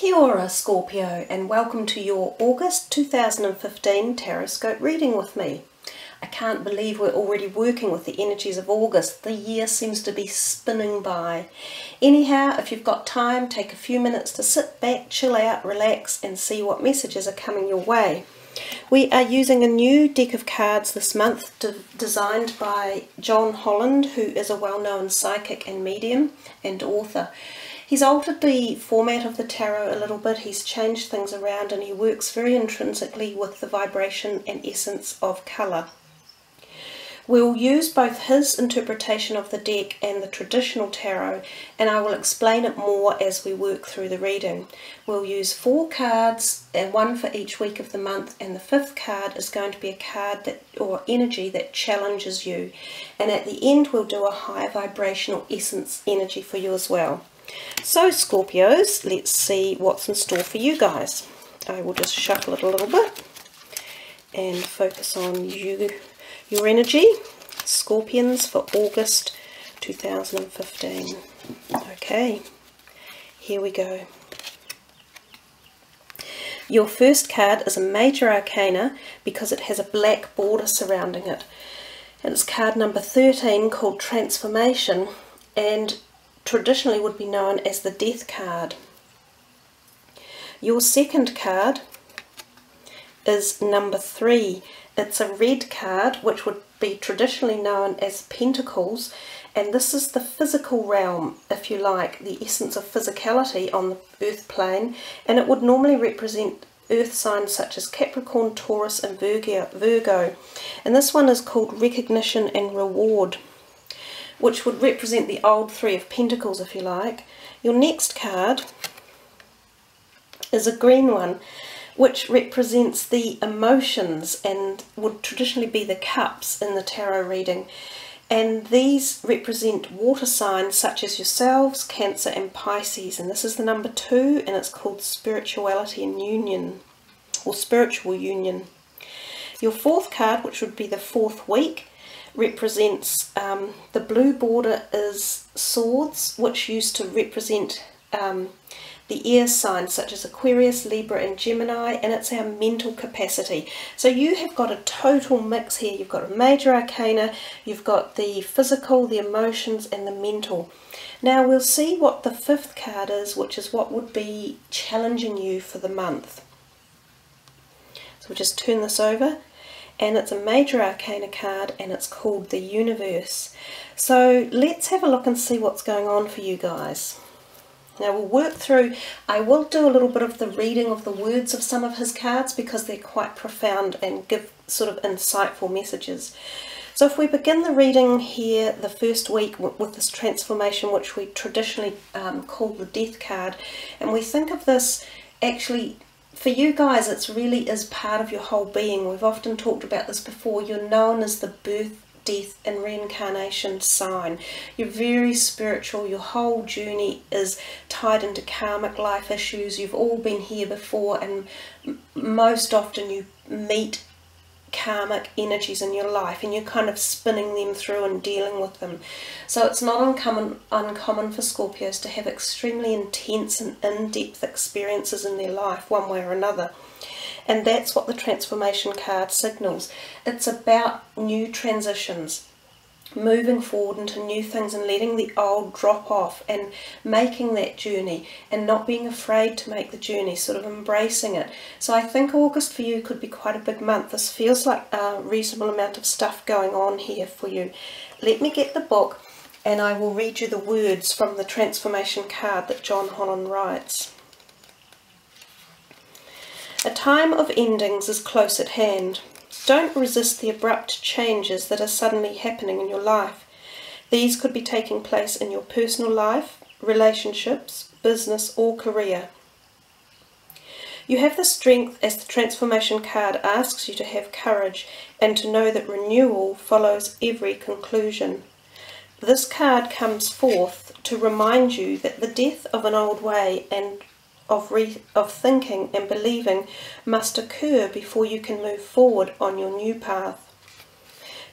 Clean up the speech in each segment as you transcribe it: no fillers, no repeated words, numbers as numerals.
Kia ora, Scorpio, and welcome to your August 2015 Taroscope reading with me. I can't believe we're already working with the energies of August. The year seems to be spinning by. Anyhow, if you've got time, take a few minutes to sit back, chill out, relax, and see what messages are coming your way. We are using a new deck of cards this month designed by John Holland, who is a well-known psychic and medium and author. He's altered the format of the tarot a little bit, he's changed things around, and he works very intrinsically with the vibration and essence of colour. We'll use both his interpretation of the deck and the traditional tarot, and I will explain it more as we work through the reading. We'll use 4 cards, and one for each week of the month, and the 5th card is going to be a card or energy that challenges you. And at the end we'll do a high vibrational essence energy for you as well. So Scorpios, let's see what's in store for you guys. I will just shuffle it a little bit and focus on your energy, Scorpions, for August 2015. Okay, here we go. Your first card is a major arcana because it has a black border surrounding it. And it's card number 13, called Transformation, and traditionally would be known as the Death card. Your second card is number 3. It's a red card, which would be traditionally known as Pentacles, and this is the physical realm, if you like, the essence of physicality on the earth plane, and it would normally represent earth signs such as Capricorn, Taurus and Virgo. And this one is called Recognition and Reward, which would represent the old 3 of Pentacles, if you like. Your next card is a green one, which represents the emotions and would traditionally be the cups in the tarot reading. And these represent water signs such as yourselves, Cancer and Pisces. And this is the number 2, and it's called Spirituality and Union, or Spiritual Union. Your 4th card, which would be the 4th week, represents the blue border is Swords, which used to represent the air signs such as Aquarius, Libra and Gemini, and it's our mental capacity. So you have got a total mix here. You've got a major arcana, you've got the physical, the emotions and the mental. Now we'll see what the 5th card is, which is what would be challenging you for the month. So we'll just turn this over. And it's a major arcana card, and it's called the Universe. So let's have a look and see what's going on for you guys. Now we'll work through, I will do a little bit of the reading of the words of some of his cards because they're quite profound and give sort of insightful messages. So if we begin the reading here the first week with this transformation, which we traditionally call the Death card, and we think of this actually, for you guys, it really is part of your whole being. We've often talked about this before. You're known as the birth, death and reincarnation sign. You're very spiritual. Your whole journey is tied into karmic life issues. You've all been here before, and most often you meet karmic energies in your life and you're kind of spinning them through and dealing with them. So it's not uncommon for Scorpios to have extremely intense and in-depth experiences in their life one way or another. And that's what the transformation card signals. It's about new transitions, moving forward into new things and letting the old drop off and making that journey and not being afraid to make the journey, sort of embracing it. So I think August for you could be quite a big month. This feels like a reasonable amount of stuff going on here for you. Let me get the book and I will read you the words from the transformation card that John Holland writes. A time of endings is close at hand. Don't resist the abrupt changes that are suddenly happening in your life. These could be taking place in your personal life, relationships, business or career. You have the strength, as the transformation card asks you to have courage and to know that renewal follows every conclusion. This card comes forth to remind you that the death of an old way and of thinking and believing must occur before you can move forward on your new path.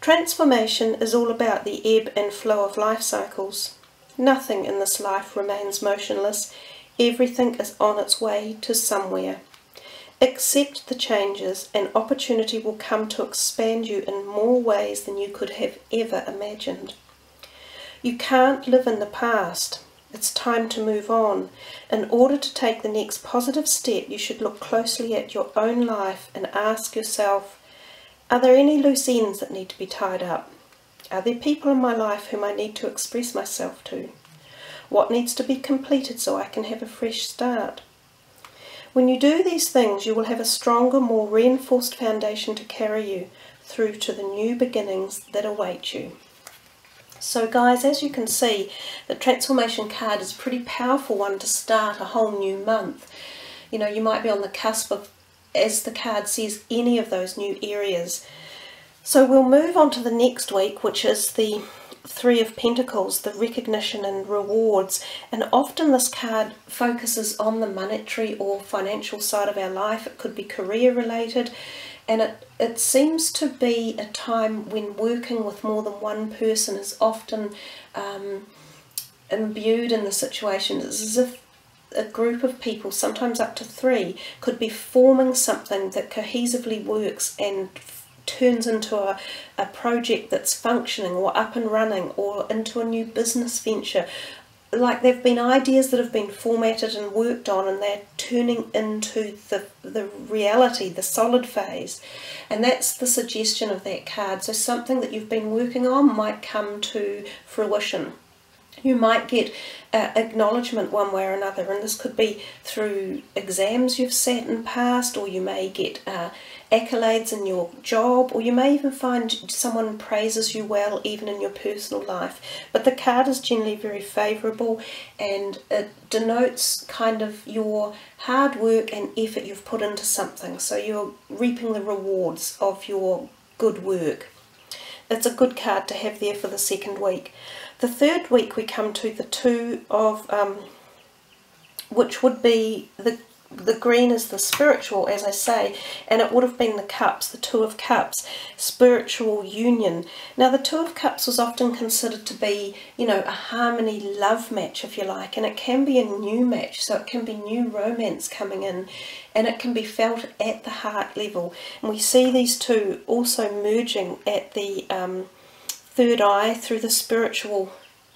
Transformation is all about the ebb and flow of life cycles. Nothing in this life remains motionless. Everything is on its way to somewhere. Accept the changes, and opportunity will come to expand you in more ways than you could have ever imagined. You can't live in the past. It's time to move on. In order to take the next positive step, you should look closely at your own life and ask yourself, are there any loose ends that need to be tied up? Are there people in my life whom I need to express myself to? What needs to be completed so I can have a fresh start? When you do these things, you will have a stronger, more reinforced foundation to carry you through to the new beginnings that await you. So guys, as you can see, the transformation card is a pretty powerful one to start a whole new month. You know, you might be on the cusp of, as the card says, any of those new areas. So we'll move on to the next week, which is the Three of Pentacles, the recognition and rewards. And often this card focuses on the monetary or financial side of our life. It could be career related. And it seems to be a time when working with more than one person is often imbued in the situation. It's as if a group of people, sometimes up to 3, could be forming something that cohesively works and turns into a project that's functioning or up and running, or into a new business venture. Like there have been ideas that have been formatted and worked on, and they're turning into the reality, the solid phase. And that's the suggestion of that card. So something that you've been working on might come to fruition. You might get acknowledgement one way or another, and this could be through exams you've sat and passed, or you may get accolades in your job, or you may even find someone praises you well even in your personal life. But the card is generally very favourable, and it denotes kind of your hard work and effort you've put into something, so you're reaping the rewards of your good work. It's a good card to have there for the second week. The third week we come to the Two of, which would be the green is the spiritual, as I say, and it would have been the cups, the Two of Cups, spiritual union. Now the Two of Cups was often considered to be, you know, a harmony love match, if you like, and it can be a new match, so it can be new romance coming in, and it can be felt at the heart level. And we see these two also merging at the third eye through the spiritual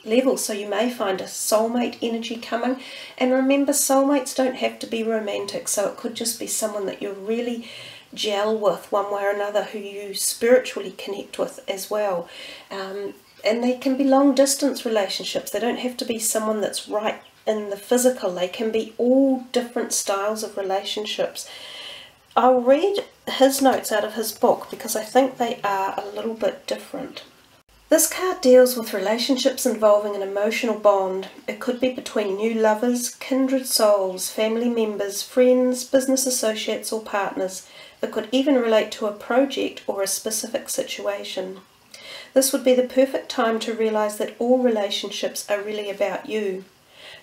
level. So you may find a soulmate energy coming, and remember, soulmates don't have to be romantic, so it could just be someone that you really gel with one way or another, who you spiritually connect with as well. And they can be long distance relationships. They don't have to be someone that's right in the physical. They can be all different styles of relationships. I'll read his notes out of his book because I think they are a little bit different. This card deals with relationships involving an emotional bond. It could be between new lovers, kindred souls, family members, friends, business associates or partners. It could even relate to a project or a specific situation. This would be the perfect time to realize that all relationships are really about you.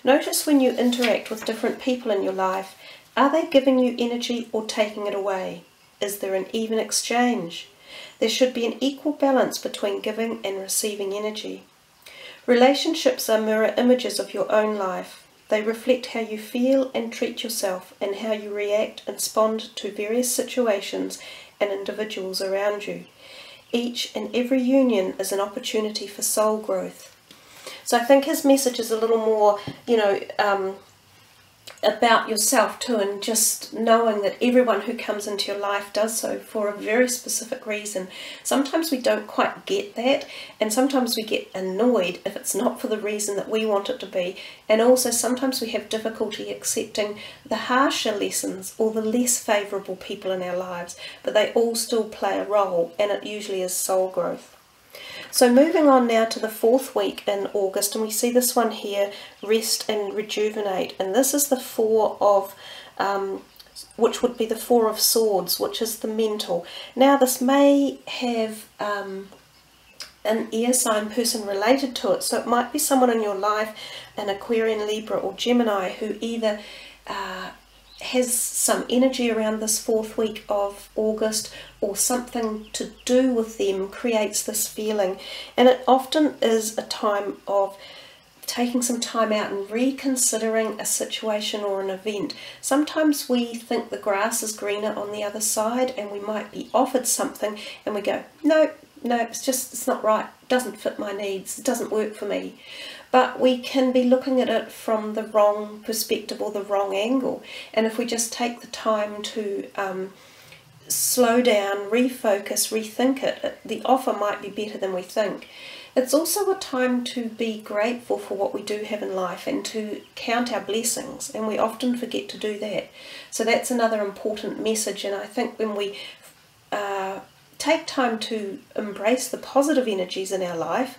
Notice when you interact with different people in your life, are they giving you energy or taking it away? Is there an even exchange? There should be an equal balance between giving and receiving energy. Relationships are mirror images of your own life. They reflect how you feel and treat yourself, and how you react and respond to various situations and individuals around you. Each and every union is an opportunity for soul growth. So I think his message is a little more, you know, about yourself too, and just knowing that everyone who comes into your life does so for a very specific reason. Sometimes we don't quite get that, and sometimes we get annoyed if it's not for the reason that we want it to be, and also sometimes we have difficulty accepting the harsher lessons or the less favourable people in our lives, but they all still play a role, and it usually is soul growth. So moving on now to the fourth week in August, and we see this one here, rest and rejuvenate, and this is the Four of, which would be the Four of Swords, which is the mental. Now this may have an air sign person related to it, so it might be someone in your life, an Aquarian, Libra or Gemini, who either has some energy around this fourth week of August, or something to do with them creates this feeling. And it often is a time of taking some time out and reconsidering a situation or an event. Sometimes we think the grass is greener on the other side, and we might be offered something and we go, no, it's not right, it doesn't fit my needs, it doesn't work for me. But we can be looking at it from the wrong perspective or the wrong angle. And if we just take the time to slow down, refocus, rethink it, the offer might be better than we think. It's also a time to be grateful for what we do have in life and to count our blessings, and we often forget to do that. So that's another important message, and I think when we take time to embrace the positive energies in our life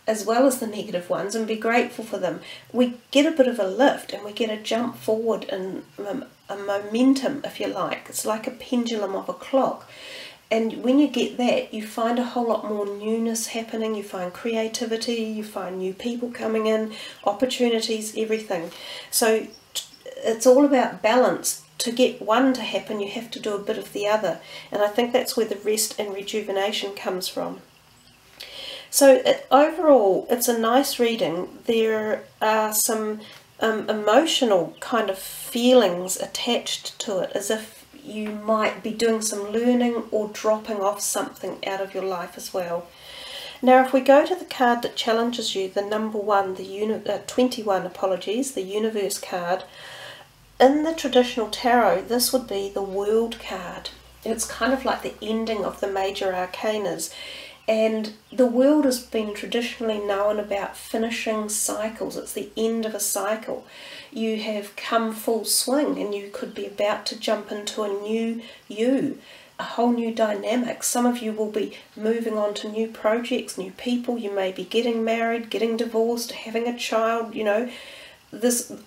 as well as the negative ones and be grateful for them, we get a bit of a lift and we get a jump forward in a momentum, if you like. It's like a pendulum of a clock. And when you get that, you find a whole lot more newness happening, you find creativity, you find new people coming in, opportunities, everything. So it's all about balance. To get one to happen, you have to do a bit of the other. And I think that's where the rest and rejuvenation comes from. So overall, it's a nice reading. There are some emotional kind of feelings attached to it, as if you might be doing some learning or dropping off something out of your life as well. Now, if we go to the card that challenges you, the number 1, 21, the Universe card, in the traditional tarot, this would be the World card. It's kind of like the ending of the major arcanas. And the World has been traditionally known about finishing cycles. It's the end of a cycle. You have come full swing and you could be about to jump into a new you, a whole new dynamic. Some of you will be moving on to new projects, new people. You may be getting married, getting divorced, having a child, you know.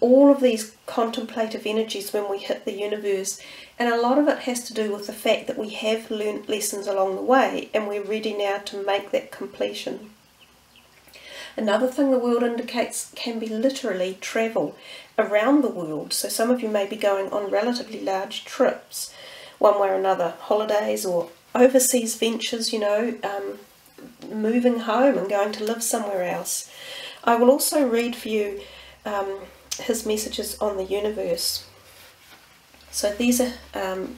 All of these contemplative energies when we hit the universe, and a lot of it has to do with the fact that we have learnt lessons along the way and we're ready now to make that completion. Another thing the world indicates can be literally travel around the world. So some of you may be going on relatively large trips, one way or another, holidays or overseas ventures, you know, moving home and going to live somewhere else. I will also read for you his messages on the universe. So these are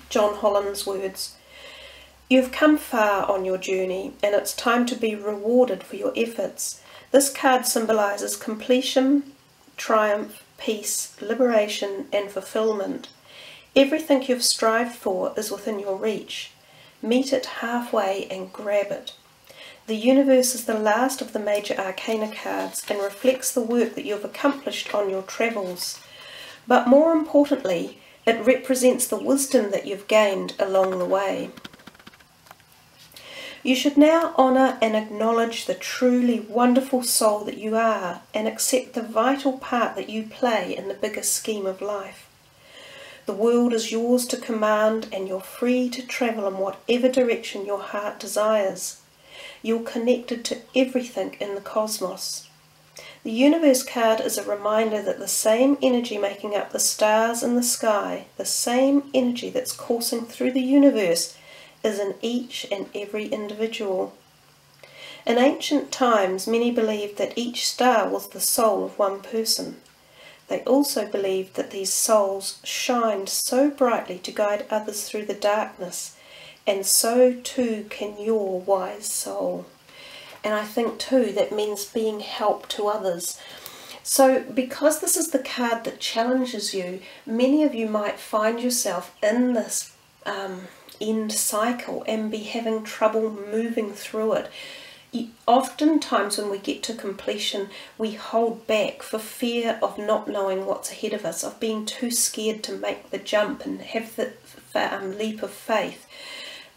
John Holland's words. You've come far on your journey and it's time to be rewarded for your efforts. This card symbolises completion, triumph, peace, liberation and fulfillment. Everything you've strived for is within your reach. Meet it halfway and grab it. The universe is the last of the major arcana cards and reflects the work that you've accomplished on your travels. But more importantly, it represents the wisdom that you've gained along the way. You should now honour and acknowledge the truly wonderful soul that you are and accept the vital part that you play in the bigger scheme of life. The world is yours to command and you're free to travel in whatever direction your heart desires. You're connected to everything in the cosmos. The Universe card is a reminder that the same energy making up the stars in the sky, the same energy that's coursing through the universe, is in each and every individual. In ancient times, many believed that each star was the soul of one person. They also believed that these souls shined so brightly to guide others through the darkness, and so too can your wise soul. And I think too that means being help to others. So because this is the card that challenges you, many of you might find yourself in this end cycle and be having trouble moving through it. Oftentimes when we get to completion, we hold back for fear of not knowing what's ahead of us, of being too scared to make the jump and have the leap of faith.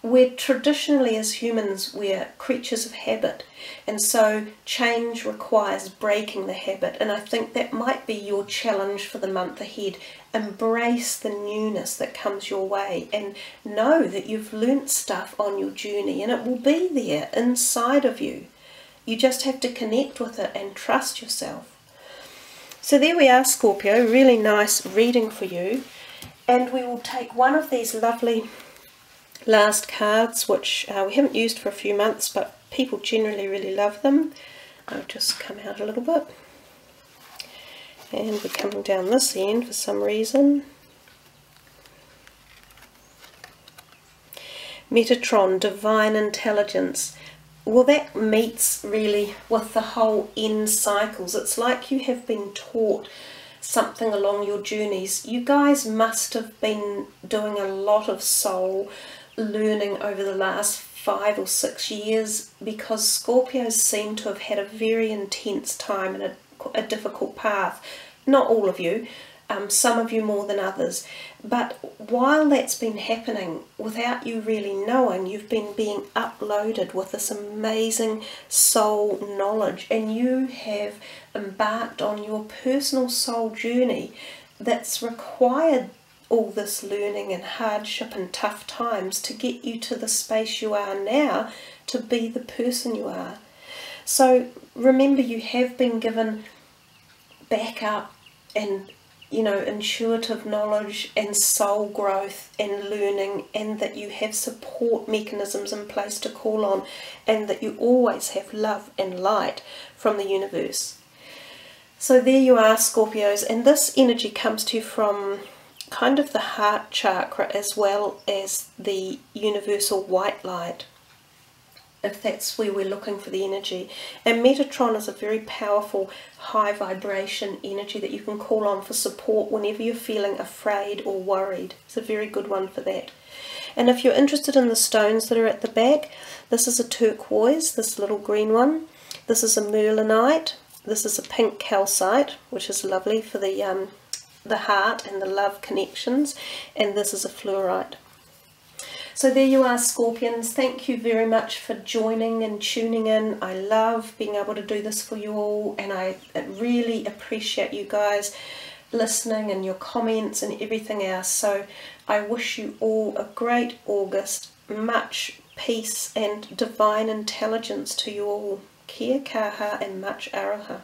We're traditionally, as humans, we're creatures of habit, and so change requires breaking the habit, and I think that might be your challenge for the month ahead. Embrace the newness that comes your way and know that you've learnt stuff on your journey and it will be there inside of you. You just have to connect with it and trust yourself. So there we are, Scorpio, really nice reading for you, and we will take one of these lovely last cards, which we haven't used for a few months, but people generally really love them. I'll just come out a little bit. And we're coming down this end for some reason. Metatron, divine intelligence. Well, that meets really with the whole end cycles. It's like you have been taught something along your journeys. You guys must have been doing a lot of soul learning over the last 5 or 6 years, because Scorpios seem to have had a very intense time and a difficult path. Not all of you, some of you more than others, but while that's been happening, without you really knowing, you've been being uploaded with this amazing soul knowledge, and you have embarked on your personal soul journey that's required all this learning and hardship and tough times to get you to the space you are now, to be the person you are. So remember, you have been given backup and, you know, intuitive knowledge and soul growth and learning, and that you have support mechanisms in place to call on, and that you always have love and light from the universe. So there you are, Scorpios, and this energy comes to you from kind of the heart chakra as well as the universal white light, if that's where we're looking for the energy. And Metatron is a very powerful high vibration energy that you can call on for support whenever you're feeling afraid or worried. It's a very good one for that. And if you're interested in the stones that are at the back, this is a turquoise, this little green one. This is a merlinite. This is a pink calcite, which is lovely for the heart and the love connections. And this is a fluorite. So there you are, Scorpions. Thank you very much for joining and tuning in. I love being able to do this for you all, and I really appreciate you guys listening and your comments and everything else. So I wish you all a great August. Much peace and divine intelligence to you all. Kia kaha and much aroha.